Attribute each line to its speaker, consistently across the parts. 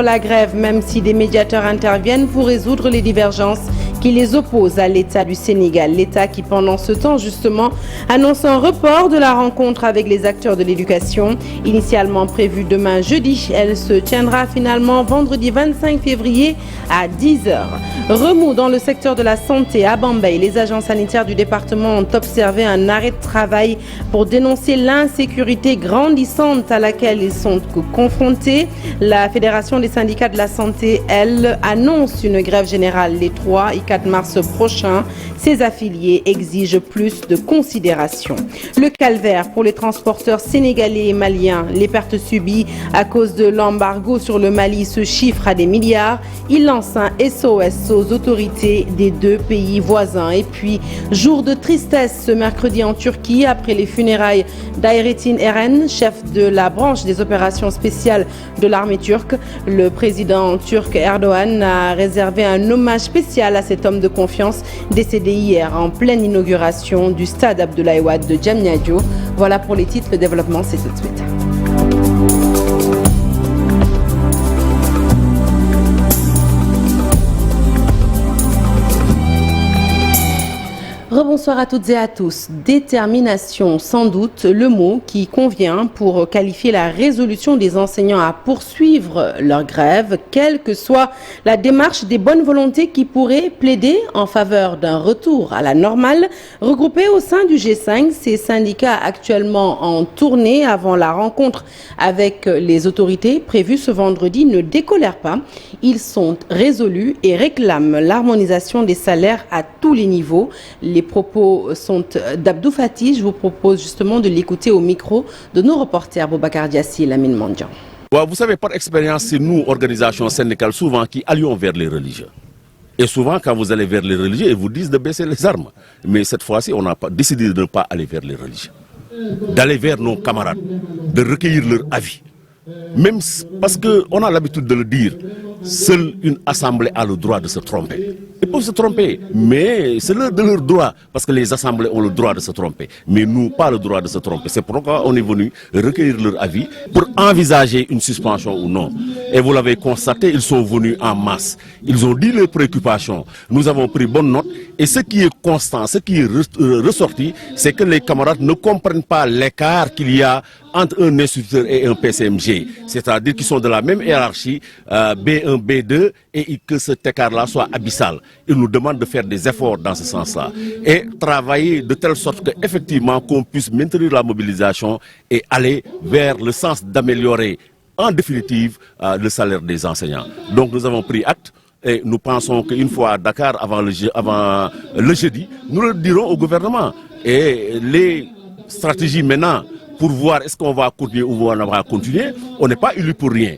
Speaker 1: La grève, même si des médiateurs interviennent pour résoudre les divergences qui les opposent à l'État du Sénégal. L'État qui, pendant ce temps, justement, annonce un report de la rencontre avec les acteurs de l'éducation. Initialement prévue demain jeudi, elle se tiendra finalement vendredi 25 février à 10h. Remous dans le secteur de la santé à Bambey. Les agents sanitaires du département ont observé un arrêt de travail pour dénoncer l'insécurité grandissante à laquelle ils sont confrontés. La Fédération des syndicats de la santé, elle, annonce une grève générale les 3 et 4 mars prochains. Ses affiliés exigent plus de considération. Le calvaire pour les transporteurs sénégalais et maliens. Les pertes subies à cause de l'embargo sur le Mali se chiffrent à des milliards. Il lance un SOS aux autorités des deux pays voisins. Et puis, jour de tristesse ce mercredi en Turquie après les funérailles d'Hayrettin Eren, chef de la branche des opérations spéciales de l'armée turque. Le président turc Erdogan a réservé un hommage spécial à cet homme de confiance décédé hier en pleine inauguration du stade Abdoulaye Wade de Diamniadio. Voilà pour les titres, le développement c'est tout de suite. Rebonsoir à toutes et à tous. Détermination, sans doute le mot qui convient pour qualifier la résolution des enseignants à poursuivre leur grève, quelle que soit la démarche des bonnes volontés qui pourraient plaider en faveur d'un retour à la normale. Regroupés au sein du G5, ces syndicats actuellement en tournée avant la rencontre avec les autorités prévue ce vendredi ne décolèrent pas. Ils sont résolus et réclament l'harmonisation des salaires à tous les niveaux. Les propos sont d'Abdou Fati. Je vous propose justement de l'écouter au micro de nos reporters Boubacar Diassi et Lamine Mandian.
Speaker 2: Vous savez, par expérience, c'est nous, organisations syndicales, souvent qui allions vers les religieux. Et souvent, quand vous allez vers les religieux, ils vous disent de baisser les armes. Mais cette fois-ci, on a décidé de ne pas aller vers les religieux. D'aller vers nos camarades, de recueillir leur avis. Même parce qu'on a l'habitude de le dire, seule une assemblée a le droit de se tromper. Ils peuvent se tromper, mais c'est de leur droit, parce que les assemblées ont le droit de se tromper. Mais nous, pas le droit de se tromper. C'est pourquoi on est venu recueillir leur avis pour envisager une suspension ou non. Et vous l'avez constaté, ils sont venus en masse. Ils ont dit leurs préoccupations. Nous avons pris bonne note. Et ce qui est constant, ce qui est ressorti, c'est que les camarades ne comprennent pas l'écart qu'il y a entre un instituteur et un PCMG. C'est-à-dire qu'ils sont de la même hiérarchie, B1, B2, et que cet écart-là soit abyssal. Ils nous demandent de faire des efforts dans ce sens-là et travailler de telle sorte qu'effectivement qu'on puisse maintenir la mobilisation et aller vers le sens d'améliorer en définitive le salaire des enseignants. Donc nous avons pris acte. Et nous pensons qu'une fois à Dakar, avant le jeudi, nous le dirons au gouvernement. Et les stratégies maintenant, pour voir est-ce qu'on va continuer ou on va continuer, on n'est pas élu pour rien.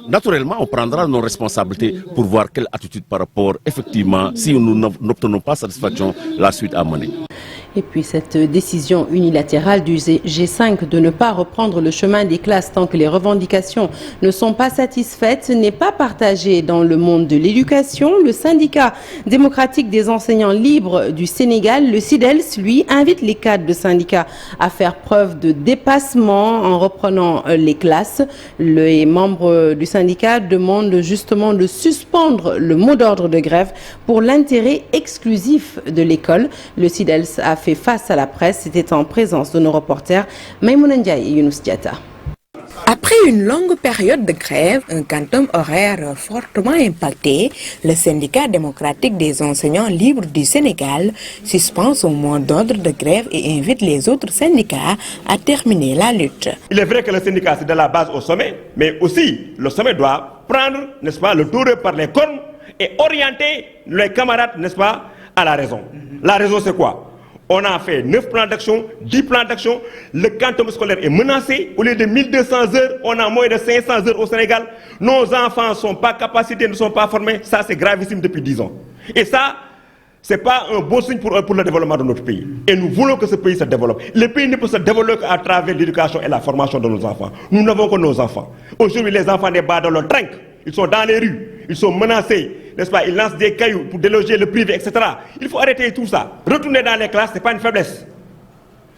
Speaker 2: Naturellement, on prendra nos responsabilités pour voir quelle attitude par rapport, effectivement, si nous n'obtenons pas satisfaction, la suite à mener.
Speaker 1: Et puis cette décision unilatérale du G5 de ne pas reprendre le chemin des classes tant que les revendications ne sont pas satisfaites n'est pas partagée dans le monde de l'éducation. Le syndicat démocratique des enseignants libres du Sénégal, le SIDELS, lui, invite les cadres de syndicats à faire preuve de dépassement en reprenant les classes. Les membres du syndicat demandent justement de suspendre le mot d'ordre de grève pour l'intérêt exclusif de l'école. Le SIDELS a fait face à la presse, c'était en présence de nos reporters Maïmouna Ndiaye et Younous Diatta.
Speaker 3: Après une longue période de grève, un quantum horaire fortement impacté, le syndicat démocratique des enseignants libres du Sénégal suspend son mot d'ordre de grève et invite les autres syndicats à terminer la lutte.
Speaker 4: Il est vrai que le syndicat c'est de la base au sommet, mais aussi le sommet doit prendre, n'est-ce pas, le taureau par les cornes et orienter les camarades, n'est-ce pas, à la raison. La raison c'est quoi? On a fait 9 plans d'action, 10 plans d'action. Le quantum scolaire est menacé. Au lieu de 1200 heures, on a moins de 500 heures au Sénégal. Nos enfants ne sont pas capacités, ne sont pas formés. Ça, c'est gravissime depuis 10 ans. Et ça, ce n'est pas un bon signe pour le développement de notre pays. Et nous voulons que ce pays se développe. Le pays ne peut se développer qu'à travers l'éducation et la formation de nos enfants. Nous n'avons que nos enfants. Aujourd'hui, les enfants débattent dans leur trinque. Ils sont dans les rues. Ils sont menacés. N'est-ce pas? Ils lancent des cailloux pour déloger le privé, etc. Il faut arrêter tout ça. Retourner dans les classes, ce n'est pas une faiblesse.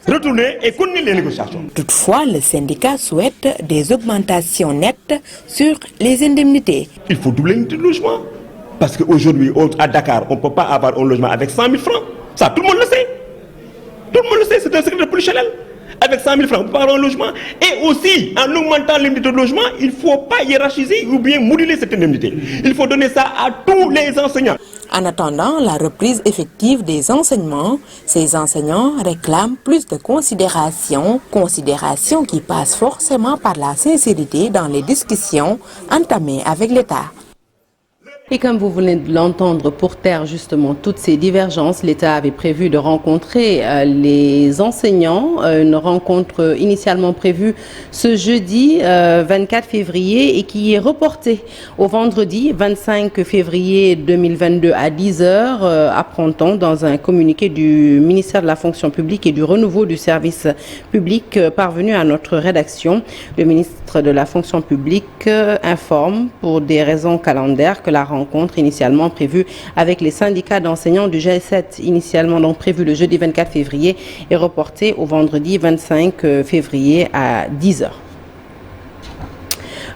Speaker 4: retourner et continuer les négociations.
Speaker 3: Toutefois, le syndicat souhaite des augmentations nettes sur les indemnités.
Speaker 4: Il faut doubler le logement. Parce qu'aujourd'hui, à Dakar, on ne peut pas avoir un logement avec 100 000 francs. Ça, tout le monde le sait. Tout le monde le sait, c'est un secret de polichinelle. Avec 100 000 francs, on peut pas avoir un logement. Et aussi, en augmentant l'indemnité de logement, il ne faut pas hiérarchiser ou bien moduler cette indemnité. Il faut donner ça à tous les enseignants.
Speaker 3: En attendant la reprise effective des enseignements, ces enseignants réclament plus de considération qui passe forcément par la sincérité dans les discussions entamées avec l'État.
Speaker 1: Et comme vous venez de l'entendre, pour taire justement toutes ces divergences, l'État avait prévu de rencontrer les enseignants. Une rencontre initialement prévue ce jeudi 24 février et qui est reportée au vendredi 25 février 2022 à 10h, apprend-on dans un communiqué du ministère de la Fonction publique et du renouveau du service public parvenu à notre rédaction. Le ministre de la Fonction publique informe pour des raisons calendaires que la rencontre initialement prévue avec les syndicats d'enseignants du G7, initialement donc prévue le jeudi 24 février, est reportée au vendredi 25 février à 10h.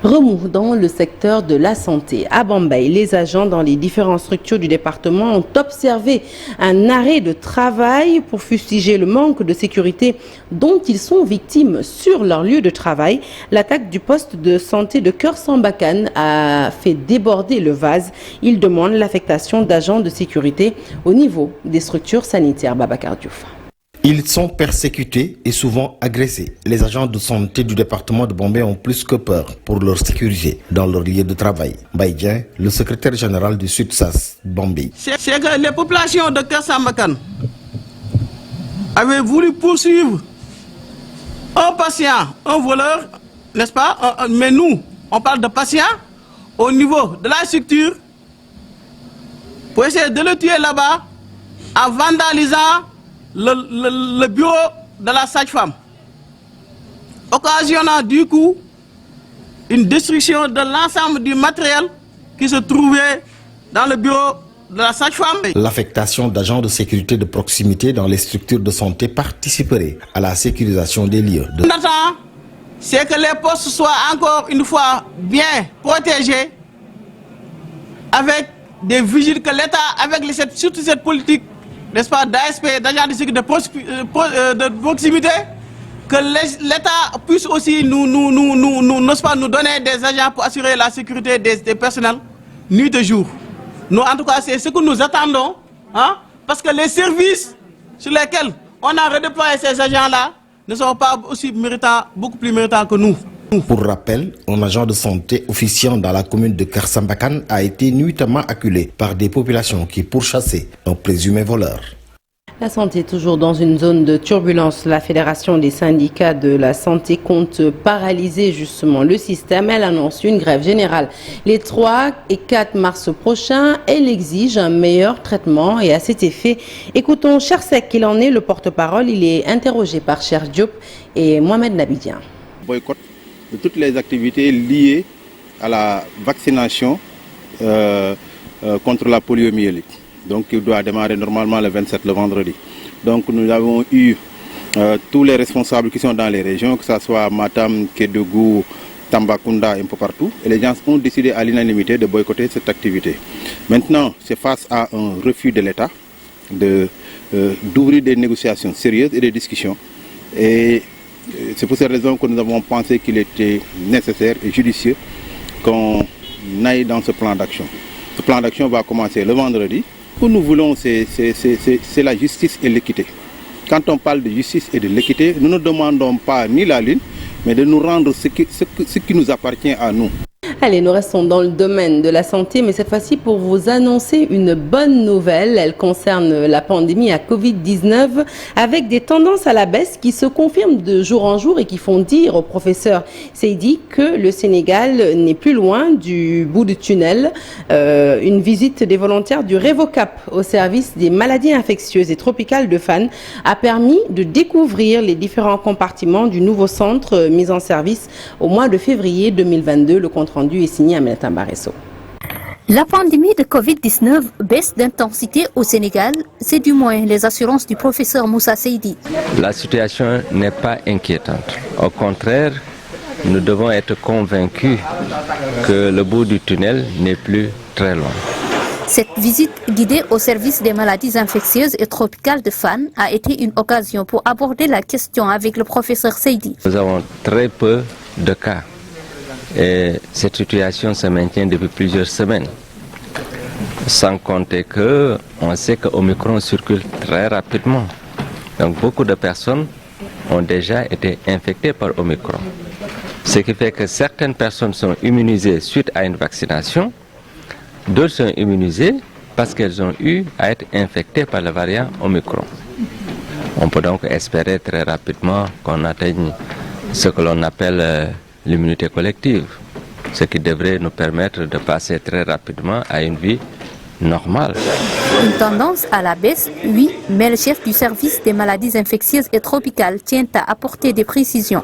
Speaker 1: Remous dans le secteur de la santé. À Bambey, les agents dans les différentes structures du département ont observé un arrêt de travail pour fustiger le manque de sécurité dont ils sont victimes sur leur lieu de travail. L'attaque du poste de santé de Keur-Sambakane a fait déborder le vase. Ils demandent l'affectation d'agents de sécurité au niveau des structures sanitaires. Babacar Diouf.
Speaker 5: Ils sont persécutés et souvent agressés. Les agents de santé du département de Bambey ont plus que peur pour leur sécurité dans leur lieu de travail. Baïdien, le secrétaire général du Sud-SAS, Bambey.
Speaker 6: C'est que les populations de Keur-Sambakane avaient voulu poursuivre un patient, un voleur, n'est-ce pas? Mais nous, on parle de patient au niveau de la structure pour essayer de le tuer là-bas en vandalisant le bureau de la sage-femme, occasionnant du coup une destruction de l'ensemble du matériel qui se trouvait dans le bureau de la sage-femme.
Speaker 5: L'affectation d'agents de sécurité de proximité dans les structures de santé participerait à la sécurisation des lieux.
Speaker 6: Ce qu'on attend, c'est que les postes soient encore une fois bien protégés avec des vigiles, que l'État, avec surtout cette politique, n'est-ce pas, d'ASP, d'agents de sécurité de proximité, que l'État puisse aussi nous donner des agents pour assurer la sécurité des personnels nuit et jour. Nous, en tout cas, c'est ce que nous attendons, hein, parce que les services sur lesquels on a redéployé ces agents-là ne sont pas aussi méritants, beaucoup plus méritants que nous.
Speaker 5: Pour rappel, un agent de santé officiant dans la commune de Keur-Sambakane a été nuitamment acculé par des populations qui pourchassaient un présumé voleur.
Speaker 1: La santé toujours dans une zone de turbulence. La Fédération des syndicats de la santé compte paralyser justement le système. Elle annonce une grève générale les 3 et 4 mars prochains. Elle exige un meilleur traitement et à cet effet, écoutons Chersek, qu'il en est le porte-parole. Il est interrogé par Cher Diop et Mohamed Nabidien.
Speaker 7: Boycott de toutes les activités liées à la vaccination contre la poliomyélite. Donc il doit démarrer normalement le 27, le vendredi. Donc nous avons eu tous les responsables qui sont dans les régions, que ce soit Matam, Kédougou, Tambacounda, un peu partout. Et les gens ont décidé à l'unanimité de boycotter cette activité. Maintenant, c'est face à un refus de l'État d'ouvrir des négociations sérieuses et des discussions. Et c'est pour cette raison que nous avons pensé qu'il était nécessaire et judicieux qu'on aille dans ce plan d'action. Ce plan d'action va commencer le vendredi. Ce que nous voulons, c'est la justice et l'équité. Quand on parle de justice et de l'équité, nous ne demandons pas ni la lune, mais de nous rendre ce qui nous appartient à nous.
Speaker 1: Allez, nous restons dans le domaine de la santé, mais cette fois-ci pour vous annoncer une bonne nouvelle. Elle concerne la pandémie à Covid-19 avec des tendances à la baisse qui se confirment de jour en jour et qui font dire au professeur Seydi que le Sénégal n'est plus loin du bout du tunnel. Une visite des volontaires du Révocap au service des maladies infectieuses et tropicales de Fann a permis de découvrir les différents compartiments du nouveau centre mis en service au mois de février 2022. Le compte rendu est signé à Melatan Baresso.
Speaker 8: La pandémie de Covid-19 baisse d'intensité au Sénégal, c'est du moins les assurances du professeur Moussa Seydi.
Speaker 9: La situation n'est pas inquiétante. Au contraire, nous devons être convaincus que le bout du tunnel n'est plus très loin.
Speaker 8: Cette visite guidée au service des maladies infectieuses et tropicales de Fann a été une occasion pour aborder la question avec le professeur Seydi.
Speaker 9: Nous avons très peu de cas et cette situation se maintient depuis plusieurs semaines. Sans compter qu'on sait que Omicron circule très rapidement. Donc beaucoup de personnes ont déjà été infectées par Omicron. Ce qui fait que certaines personnes sont immunisées suite à une vaccination, d'autres sont immunisées parce qu'elles ont eu à être infectées par le variant Omicron. On peut donc espérer très rapidement qu'on atteigne ce que l'on appelle l'immunité collective, ce qui devrait nous permettre de passer très rapidement à une vie normale.
Speaker 8: Une tendance à la baisse, oui, mais le chef du service des maladies infectieuses et tropicales tient à apporter des précisions.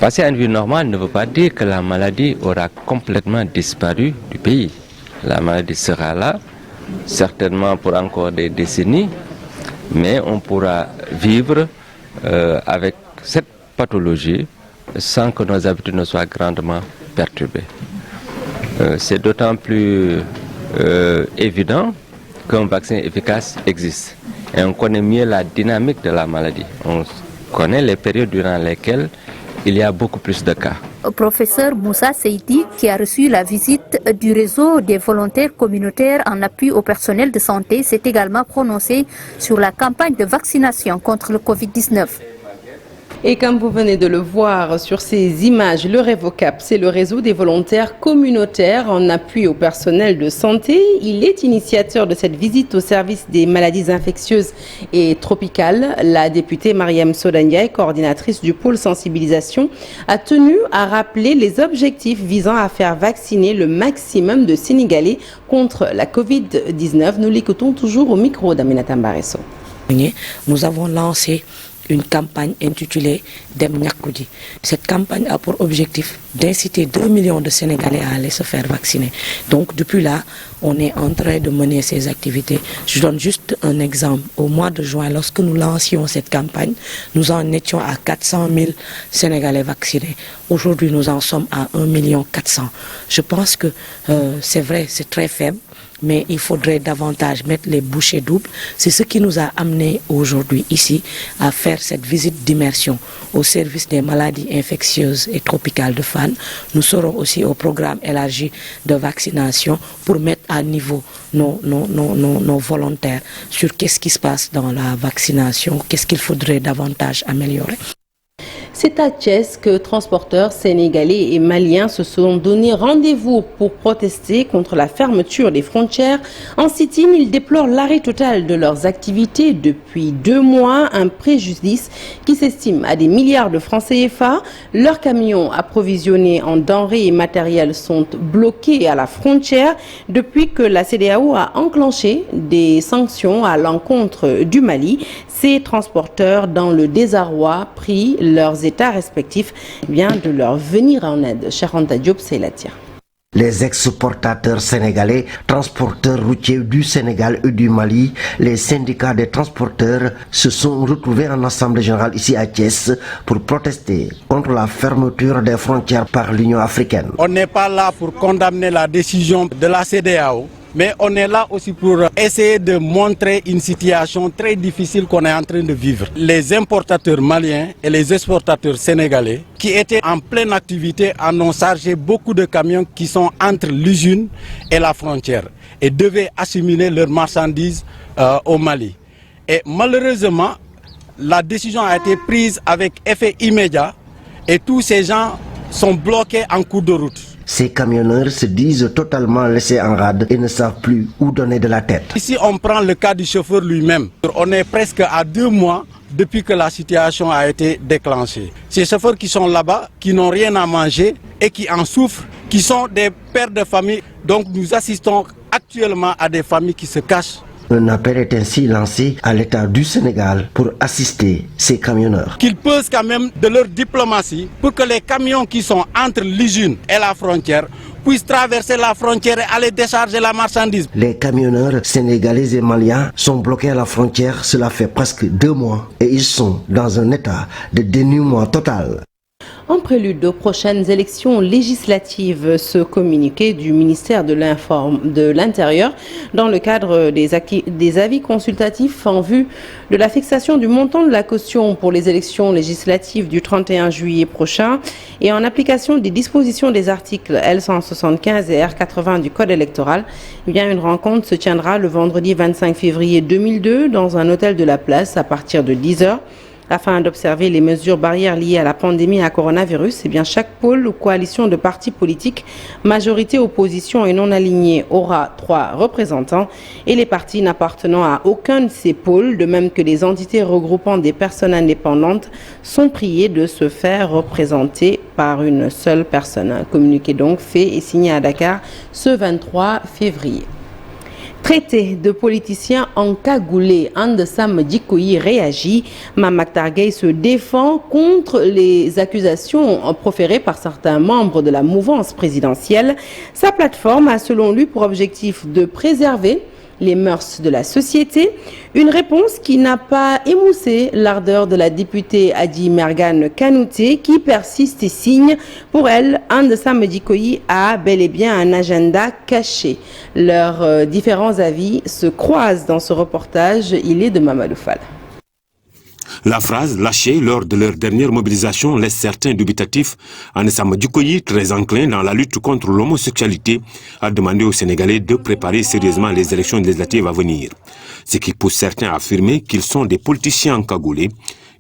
Speaker 9: Passer à une vie normale ne veut pas dire que la maladie aura complètement disparu du pays. La maladie sera là, certainement pour encore des décennies, mais on pourra vivre avec cette pathologie sans que nos habitudes ne soient grandement perturbées. C'est d'autant plus évident qu'un vaccin efficace existe. Et on connaît mieux la dynamique de la maladie. On connaît les périodes durant lesquelles il y a beaucoup plus de cas.
Speaker 8: Professeur Moussa Seydi, qui a reçu la visite du réseau des volontaires communautaires en appui au personnel de santé, s'est également prononcé sur la campagne de vaccination contre le Covid-19.
Speaker 1: Et comme vous venez de le voir sur ces images, le Révocap, c'est le réseau des volontaires communautaires en appui au personnel de santé. Il est initiateur de cette visite au service des maladies infectieuses et tropicales. La députée Mariam Sodaniaï, coordinatrice du pôle sensibilisation, a tenu à rappeler les objectifs visant à faire vacciner le maximum de Sénégalais contre la Covid-19. Nous l'écoutons toujours au micro d'Aminata Mbaresso.
Speaker 10: Nous avons lancé une campagne intitulée Dem Ñakku Ji. Cette campagne a pour objectif d'inciter 2 millions de Sénégalais à aller se faire vacciner. Donc depuis là, on est en train de mener ces activités. Je donne juste un exemple. Au mois de juin, lorsque nous lancions cette campagne, nous en étions à 400 000 Sénégalais vaccinés. Aujourd'hui, nous en sommes à 1 400 000. Je pense que c'est vrai, c'est très faible, mais il faudrait davantage mettre les bouchées doubles. C'est ce qui nous a amené aujourd'hui ici à faire cette visite d'immersion au service des maladies infectieuses et tropicales de Fann. Nous serons aussi au programme élargi de vaccination pour mettre à niveau nos volontaires sur qu'est-ce qui se passe dans la vaccination, qu'est-ce qu'il faudrait davantage améliorer.
Speaker 1: C'est à Thiès que transporteurs sénégalais et maliens se sont donné rendez-vous pour protester contre la fermeture des frontières. En sit-in, ils déplorent l'arrêt total de leurs activités depuis 2 mois, un préjudice qui s'estime à des milliards de francs CFA. Leurs camions approvisionnés en denrées et matériels sont bloqués à la frontière depuis que la CEDEAO a enclenché des sanctions à l'encontre du Mali. Ces transporteurs, dans le désarroi, prient leurs États respectifs de leur venir en aide. Charanta Diop, c'est la tire.
Speaker 11: Les exportateurs sénégalais, transporteurs routiers du Sénégal et du Mali, les syndicats des transporteurs se sont retrouvés en assemblée générale ici à Thiès pour protester contre la fermeture des frontières par l'Union africaine.
Speaker 12: On n'est pas là pour condamner la décision de la CEDEAO, mais on est là aussi pour essayer de montrer une situation très difficile qu'on est en train de vivre. Les importateurs maliens et les exportateurs sénégalais qui étaient en pleine activité en ont chargé beaucoup de camions qui sont entre l'usine et la frontière et devaient assimiler leurs marchandises au Mali. Et malheureusement, la décision a été prise avec effet immédiat et tous ces gens sont bloqués en cours de route.
Speaker 11: Ces camionneurs se disent totalement laissés en rade et ne savent plus où donner de la tête.
Speaker 12: Ici, on prend le cas du chauffeur lui-même. On est presque à 2 mois depuis que la situation a été déclenchée. Ces chauffeurs qui sont là-bas, qui n'ont rien à manger et qui en souffrent, qui sont des pères de famille. Donc nous assistons actuellement à des familles qui se cachent.
Speaker 11: Un appel est ainsi lancé à l'État du Sénégal pour assister ces camionneurs.
Speaker 12: Qu'ils posent quand même de leur diplomatie pour que les camions qui sont entre l'usine et la frontière puissent traverser la frontière et aller décharger la marchandise.
Speaker 11: Les camionneurs sénégalais et maliens sont bloqués à la frontière, cela fait presque 2 mois et ils sont dans un état de dénuement total.
Speaker 1: En prélude aux prochaines élections législatives, ce communiqué du ministère de l'Intérieur dans le cadre des avis consultatifs en vue de la fixation du montant de la caution pour les élections législatives du 31 juillet prochain et en application des dispositions des articles L175 et R80 du Code électoral. Eh bien, une rencontre se tiendra le vendredi 25 février 2002 dans un hôtel de la Place à partir de 10h. Afin d'observer les mesures barrières liées à la pandémie à coronavirus, eh bien chaque pôle ou coalition de partis politiques, majorité opposition et non alignés, aura 3 représentants et les partis n'appartenant à aucun de ces pôles, de même que les entités regroupant des personnes indépendantes, sont priés de se faire représenter par une seule personne. Un communiqué donc fait et signé à Dakar ce 23 février. Traité de politiciens encagoulés, Andesam Djikoyi réagit. Mamaktar Gueye se défend contre les accusations proférées par certains membres de la mouvance présidentielle. Sa plateforme a selon lui pour objectif de préserver les mœurs de la société. Une réponse qui n'a pas émoussé l'ardeur de la députée Adi Mergane Kanouté qui persiste et signe. Pour elle, Andesam Djikoyi a bel et bien un agenda caché. Leurs différents avis se croisent dans ce reportage. Il est de Mamadou Fall.
Speaker 13: La phrase lâchée lors de leur dernière mobilisation laisse certains dubitatifs. Andesam Djikoyi, très enclin dans la lutte contre l'homosexualité, a demandé aux Sénégalais de préparer sérieusement les élections législatives à venir. Ce qui pousse certains à affirmer qu'ils sont des politiciens encagoulés,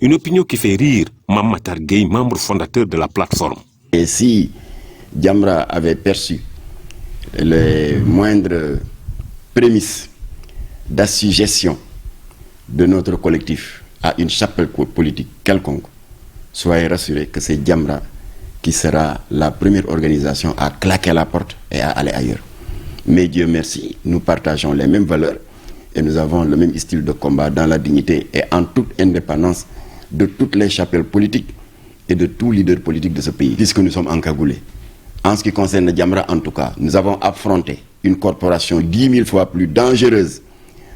Speaker 13: une opinion qui fait rire Mamaktar Gueye, membre fondateur de la plateforme.
Speaker 14: Et si Jamra avait perçu les moindres prémices d'assujection de notre collectif à une chapelle politique quelconque, soyez rassurés que c'est Jamra qui sera la première organisation à claquer la porte et à aller ailleurs. Mais Dieu merci, nous partageons les mêmes valeurs et nous avons le même style de combat dans la dignité et en toute indépendance de toutes les chapelles politiques et de tous leaders politiques de ce pays, puisque nous sommes encagoulés. En ce qui concerne Jamra, en tout cas, nous avons affronté une corporation 10 000 fois plus dangereuse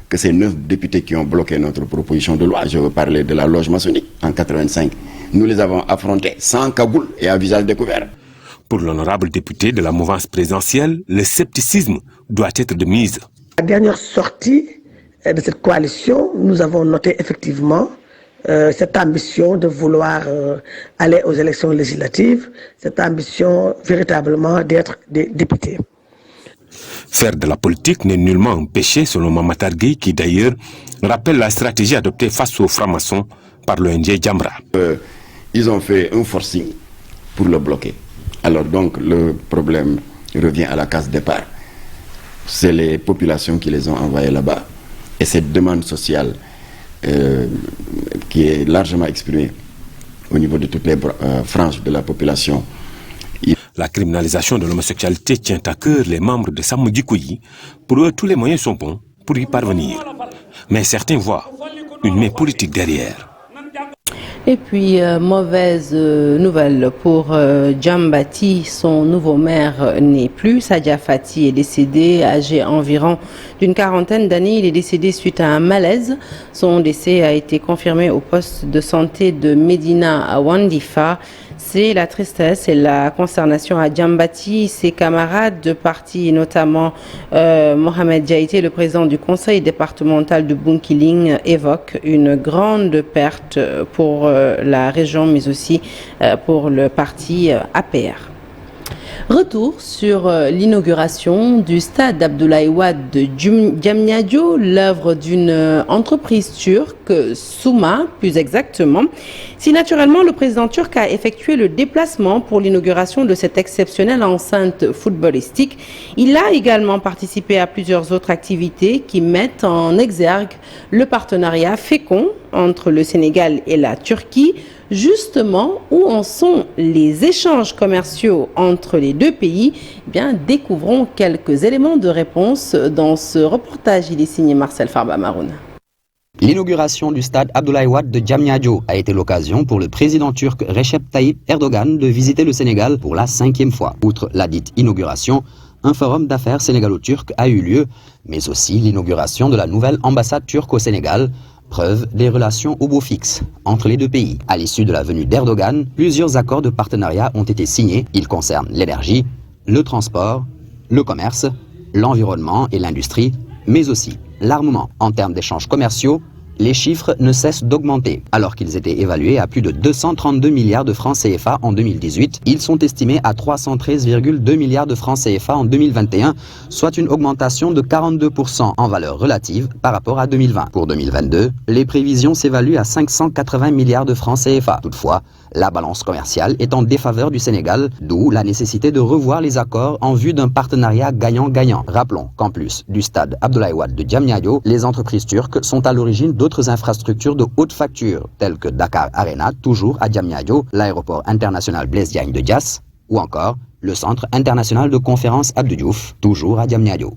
Speaker 14: que ces 9 députés qui ont bloqué notre proposition de loi. Je veux parler de la loge maçonnique en 85. Nous les avons affrontés sans cagoule et à visage découvert.
Speaker 13: Pour l'honorable député de la mouvance présidentielle, le scepticisme doit être de mise.
Speaker 15: La dernière sortie de cette coalition, nous avons noté effectivement cette ambition de vouloir aller aux élections législatives, cette ambition véritablement d'être des députés.
Speaker 13: Faire de la politique n'est nullement un péché, selon Mamaktar Gueye, qui d'ailleurs rappelle la stratégie adoptée face aux francs-maçons par l'ONG Jamra.
Speaker 14: Ils ont fait un forcing pour le bloquer. Alors donc le problème revient à la case départ. C'est les populations qui les ont envoyés là-bas. Et cette demande sociale qui est largement exprimée au niveau de toutes les franges de la population.
Speaker 13: La criminalisation de l'homosexualité tient à cœur les membres de Sam Djikoyi. Pour eux, tous les moyens sont bons pour y parvenir. Mais certains voient une main politique derrière.
Speaker 1: Et puis, mauvaise nouvelle pour Djambati, son nouveau maire n'est plus. Sadia Fati est décédé, âgé environ d'une quarantaine d'années. Il est décédé suite à un malaise. Son décès a été confirmé au poste de santé de Médina à Wandifa. C'est la tristesse et la consternation à Djambati. Ses camarades de parti, notamment Mohamed Diaité, le président du conseil départemental de Bunkiling, évoque une grande perte pour la région, mais aussi pour le parti APR. Retour sur l'inauguration du stade Abdoulaye Wade de Diamniadio, l'œuvre d'une entreprise turque, Souma plus exactement. Si naturellement le président turc a effectué le déplacement pour l'inauguration de cette exceptionnelle enceinte footballistique, il a également participé à plusieurs autres activités qui mettent en exergue le partenariat fécond entre le Sénégal et la Turquie. Justement, où en sont les échanges commerciaux entre les deux pays? Eh bien, découvrons quelques éléments de réponse dans ce reportage. Il est signé Marcel Farba Maroun.
Speaker 16: L'inauguration du stade Abdoulaye Wade de Diamniadio a été l'occasion pour le président turc Recep Tayyip Erdogan de visiter le Sénégal pour la 5e fois. Outre la dite inauguration, un forum d'affaires sénégalo-turc a eu lieu, mais aussi l'inauguration de la nouvelle ambassade turque au Sénégal, preuve des relations au beau fixe entre les deux pays. À l'issue de la venue d'Erdogan, plusieurs accords de partenariat ont été signés. Ils concernent l'énergie, le transport, le commerce, l'environnement et l'industrie, mais aussi l'armement. En termes d'échanges commerciaux, les chiffres ne cessent d'augmenter. Alors qu'ils étaient évalués à plus de 232 milliards de francs CFA en 2018, ils sont estimés à 313,2 milliards de francs CFA en 2021, soit une augmentation de 42% en valeur relative par rapport à 2020. Pour 2022, les prévisions s'évaluent à 580 milliards de francs CFA. Toutefois, la balance commerciale est en défaveur du Sénégal, d'où la nécessité de revoir les accords en vue d'un partenariat gagnant-gagnant. Rappelons qu'en plus du stade Abdoulaye Wade de Diamniadio, les entreprises turques sont à l'origine d'autres infrastructures de haute facture, telles que Dakar Arena, toujours à Diamniadio, l'aéroport international Blaise Diagne de Diass, ou encore le centre international de conférence Abdou Diouf, toujours à Diamniadio.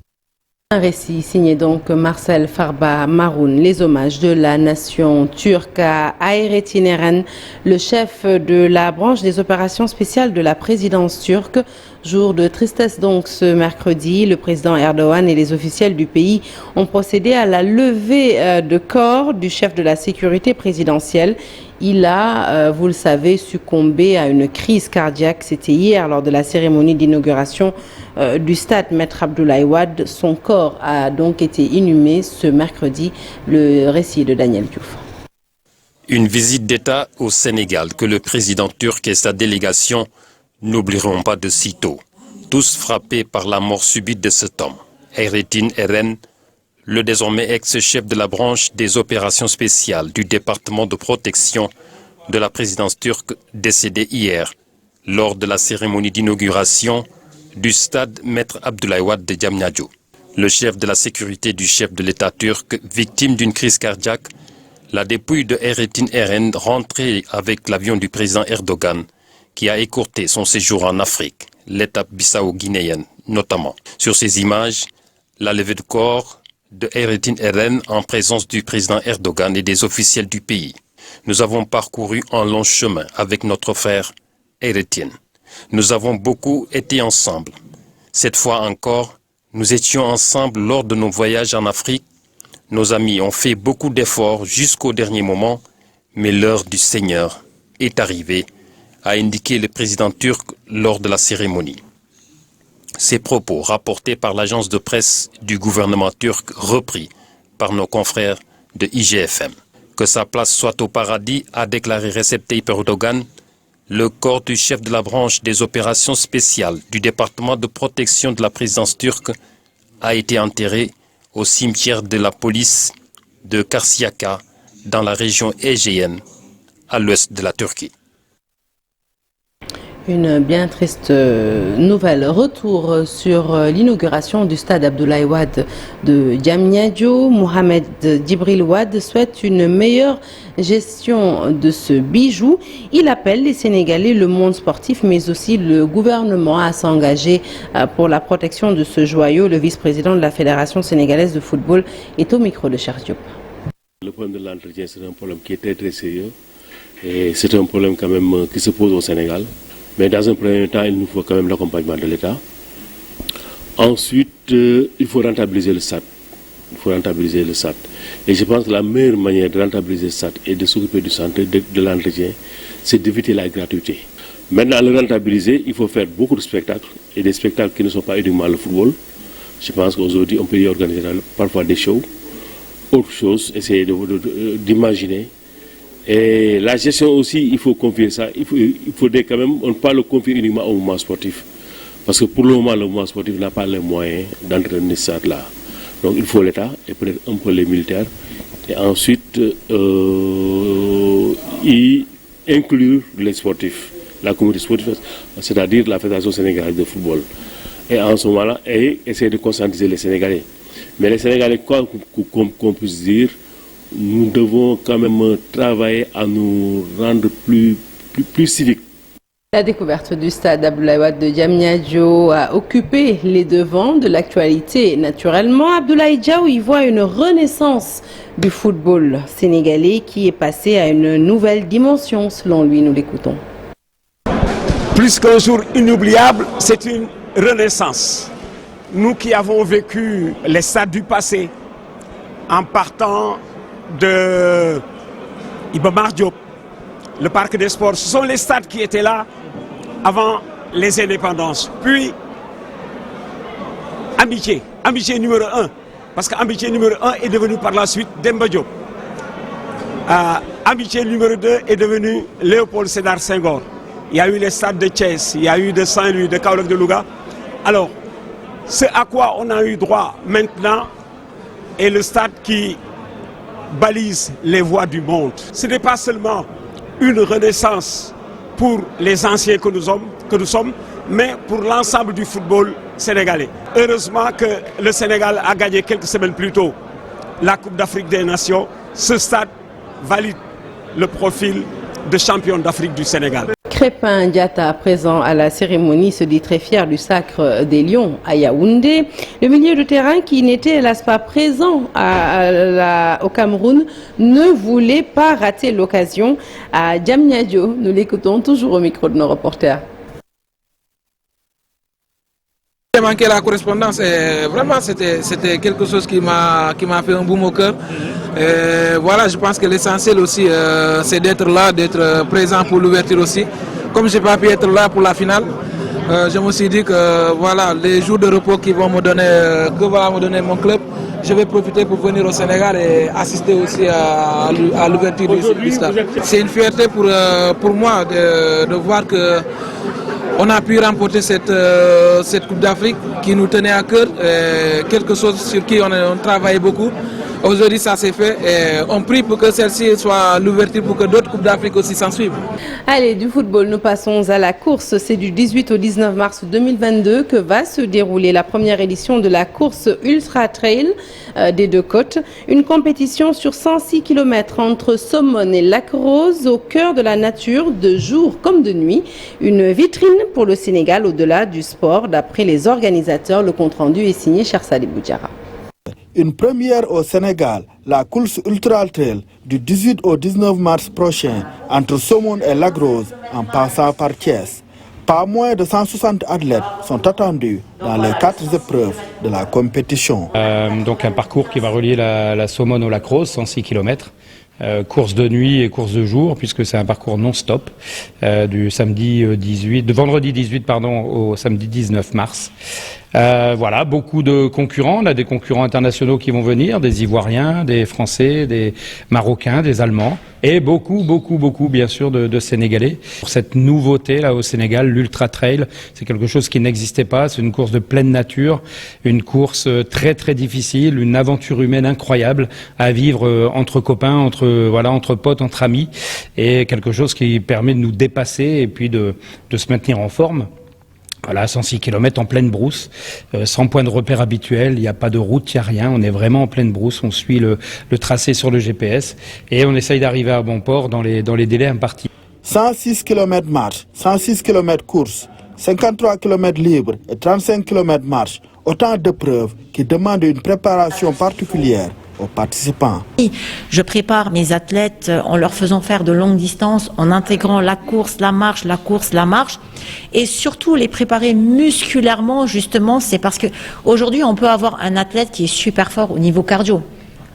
Speaker 1: Un récit signé donc Marcel Farba Maroun. Les hommages de la nation turque à Hayrettin Eren, le chef de la branche des opérations spéciales de la présidence turque. Jour de tristesse donc ce mercredi, le président Erdogan et les officiels du pays ont procédé à la levée de corps du chef de la sécurité présidentielle. Il a, vous le savez, succombé à une crise cardiaque. C'était hier lors de la cérémonie d'inauguration du stade Maître Abdoulaye Wade. Son corps a donc été inhumé ce mercredi. Le récit de Daniel Diouf.
Speaker 17: Une visite d'État au Sénégal que le président turc et sa délégation n'oublieront pas de sitôt. Tous frappés par la mort subite de cet homme. Hayrettin Eren, le désormais ex-chef de la branche des opérations spéciales du département de protection de la présidence turque, décédé hier lors de la cérémonie d'inauguration du stade Maître Abdoulaye Wade de Diamniadio. Le chef de la sécurité du chef de l'État turc, victime d'une crise cardiaque, la dépouille de Hayrettin Eren rentrée avec l'avion du président Erdogan, qui a écourté son séjour en Afrique, l'étape bissau-guinéenne notamment. Sur ces images, la levée de corps de Hayrettin Eren en présence du président Erdogan et des officiels du pays. Nous avons parcouru un long chemin avec notre frère Hayrettin. Nous avons beaucoup été ensemble. Cette fois encore, nous étions ensemble lors de nos voyages en Afrique. Nos amis ont fait beaucoup d'efforts jusqu'au dernier moment, mais l'heure du Seigneur est arrivée, a indiqué le président turc lors de la cérémonie. Ces propos rapportés par l'agence de presse du gouvernement turc, repris par nos confrères de IGFM. Que sa place soit au paradis, a déclaré Recep Tayyip Erdogan. Le corps du chef de la branche des opérations spéciales du département de protection de la présidence turque a été enterré au cimetière de la police de Karşıyaka dans la région égéenne, à l'ouest de la Turquie.
Speaker 1: Une bien triste nouvelle. Retour sur l'inauguration du stade Abdoulaye Wade de Diamniadio. Mohamed Djibril Wade souhaite une meilleure gestion de ce bijou. Il appelle les Sénégalais, le monde sportif, mais aussi le gouvernement à s'engager pour la protection de ce joyau. Le vice-président de la Fédération sénégalaise de football est au micro de Cheikh Diop.
Speaker 18: Le problème de l'entretien, c'est un problème qui est très très sérieux. Et c'est un problème quand même qui se pose au Sénégal. Mais dans un premier temps, il nous faut quand même l'accompagnement de l'État. Ensuite, il faut rentabiliser le SAT. Et je pense que la meilleure manière de rentabiliser le SAT et de s'occuper du santé, de l'entretien, c'est d'éviter la gratuité. Maintenant, le rentabiliser, il faut faire beaucoup de spectacles. Et des spectacles qui ne sont pas uniquement le football. Je pense qu'aujourd'hui, on peut y organiser parfois des shows. Autre chose, essayer d'imaginer. Et la gestion aussi, il faut confier ça. Il faudrait quand même, on ne peut pas le confier uniquement au mouvement sportif. Parce que pour le moment, le mouvement sportif n'a pas les moyens d'entraîner ça là. Donc il faut l'État et peut-être un peu les militaires. Et ensuite, y inclure les sportifs, la communauté sportive, c'est-à-dire la Fédération sénégalaise de football. Et en ce moment-là, essayer de conscientiser les Sénégalais. Mais les Sénégalais, quoi qu'on puisse dire, nous devons quand même travailler à nous rendre plus civiques.
Speaker 1: La découverte du stade Abdoulaye Wade de Diamniadio a occupé les devants de l'actualité. Naturellement, Abdoulaye Diaw y voit une renaissance du football sénégalais qui est passé à une nouvelle dimension. Selon lui, nous l'écoutons.
Speaker 19: Plus qu'un jour inoubliable, c'est une renaissance. Nous qui avons vécu les stades du passé, en partant de Iba Mar Diop, le parc des sports, ce sont les stades qui étaient là avant les indépendances. Puis, Amitié numéro 1, parce qu'Amitié numéro 1 est devenu par la suite Demba Diop. Amitié numéro 2 est devenu Léopold Sédar Senghor. Il y a eu les stades de Thiès, il y a eu de Saint-Louis, de Kaolack, de Louga. Alors, ce à quoi on a eu droit maintenant est le stade qui balise les voies du monde. Ce n'est pas seulement une renaissance pour les anciens que nous sommes, mais pour l'ensemble du football sénégalais. Heureusement que le Sénégal a gagné quelques semaines plus tôt la Coupe d'Afrique des Nations. Ce stade valide le profil de champion d'Afrique du Sénégal.
Speaker 1: Crépin Diatta, présent à la cérémonie, se dit très fier du sacre des Lions à Yaoundé. Le milieu de terrain qui n'était hélas pas présent au Cameroun ne voulait pas rater l'occasion à Diamniadio. Nous l'écoutons toujours au micro de nos reporters.
Speaker 20: J'ai manqué la correspondance et vraiment c'était quelque chose qui m'a fait un boum au cœur. Voilà, je pense que l'essentiel aussi c'est d'être là, d'être présent pour l'ouverture aussi. Comme je n'ai pas pu être là pour la finale, je me suis dit que voilà, les jours de repos que va me donner mon club, je vais profiter pour venir au Sénégal et assister aussi à l'ouverture du stade. C'est une fierté pour moi de voir que on a pu remporter cette Coupe d'Afrique qui nous tenait à cœur, quelque chose sur qui on travaillait beaucoup. Aujourd'hui, ça s'est fait et on prie pour que celle-ci soit l'ouverture pour que d'autres Coupes d'Afrique aussi s'en suivent.
Speaker 1: Allez, du football, nous passons à la course. C'est du 18 au 19 mars 2022 que va se dérouler la première édition de la course Ultra Trail des Deux-Côtes. Une compétition sur 106 km entre Somone et Lac-Rose, au cœur de la nature, de jour comme de nuit. Une vitrine pour le Sénégal au-delà du sport. D'après les organisateurs, le compte-rendu est signé Chersali Boudjara.
Speaker 21: Une première au Sénégal, la course Ultra Trail du 18 au 19 mars prochain entre Somone et Lac-Rose en passant par Thiès. Pas moins de 160 athlètes sont attendus dans les 4 épreuves de la compétition.
Speaker 22: Donc un parcours qui va relier la Somone au Lac-Rose, 106 km. Course de nuit et course de jour, puisque c'est un parcours non-stop, du vendredi 18 au samedi 19 mars. Voilà, beaucoup de concurrents. On a des concurrents internationaux qui vont venir, des Ivoiriens, des Français, des Marocains, des Allemands, et beaucoup, bien sûr, de Sénégalais. Pour cette nouveauté là au Sénégal, l'Ultra Trail, c'est quelque chose qui n'existait pas. C'est une course de pleine nature, une course très très difficile, une aventure humaine incroyable à vivre entre copains, entre potes, entre amis, et quelque chose qui permet de nous dépasser et puis de se maintenir en forme. Voilà, 106 km en pleine brousse, sans point de repère habituel, il n'y a pas de route, il n'y a rien, on est vraiment en pleine brousse, on suit le tracé sur le GPS et on essaye d'arriver à bon port dans les délais impartis.
Speaker 21: 106 km marche, 106 km course, 53 km libre et 35 km marche, autant d'épreuves qui demandent une préparation particulière aux participants.
Speaker 23: Je prépare mes athlètes en leur faisant faire de longues distances, en intégrant la course, la marche, la course, la marche, et surtout les préparer musculairement. Justement, c'est parce que aujourd'hui on peut avoir un athlète qui est super fort au niveau cardio,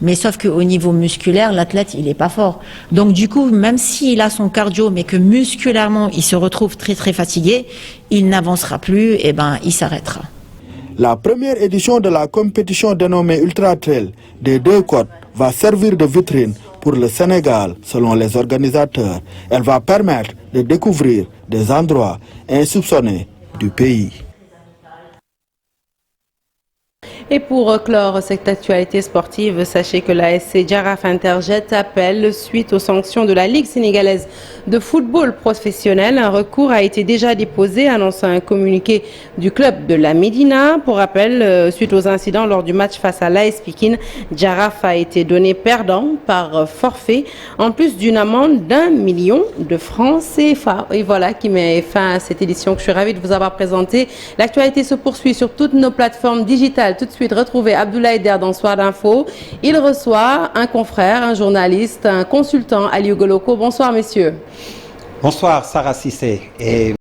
Speaker 23: mais sauf qu'au niveau musculaire, l'athlète il est pas fort. Donc du coup, même s'il a son cardio, mais que musculairement il se retrouve très très fatigué, il n'avancera plus, et il s'arrêtera.
Speaker 21: La première édition de la compétition dénommée Ultra Trail des Deux-Côtes va servir de vitrine pour le Sénégal, selon les organisateurs. Elle va permettre de découvrir des endroits insoupçonnés du pays.
Speaker 1: Et pour clore cette actualité sportive, sachez que la SC Jaraaf interjette appel suite aux sanctions de la Ligue sénégalaise de football professionnel. Un recours a été déjà déposé, annonçant un communiqué du club de la Médina. Pour rappel, suite aux incidents lors du match face à l'AS Pikine, Jaraaf a été donné perdant par forfait, en plus d'une amende d'1 million de francs CFA. Et voilà qui met fin à cette édition que je suis ravie de vous avoir présentée. L'actualité se poursuit sur toutes nos plateformes digitales. Tout de suite, retrouvez Abdoulaye Der dans Soir d'Info. Il reçoit un confrère, un journaliste, un consultant, Aliou Goloko. Bonsoir, messieurs.
Speaker 2: Bonsoir, Sarah Cissé. Et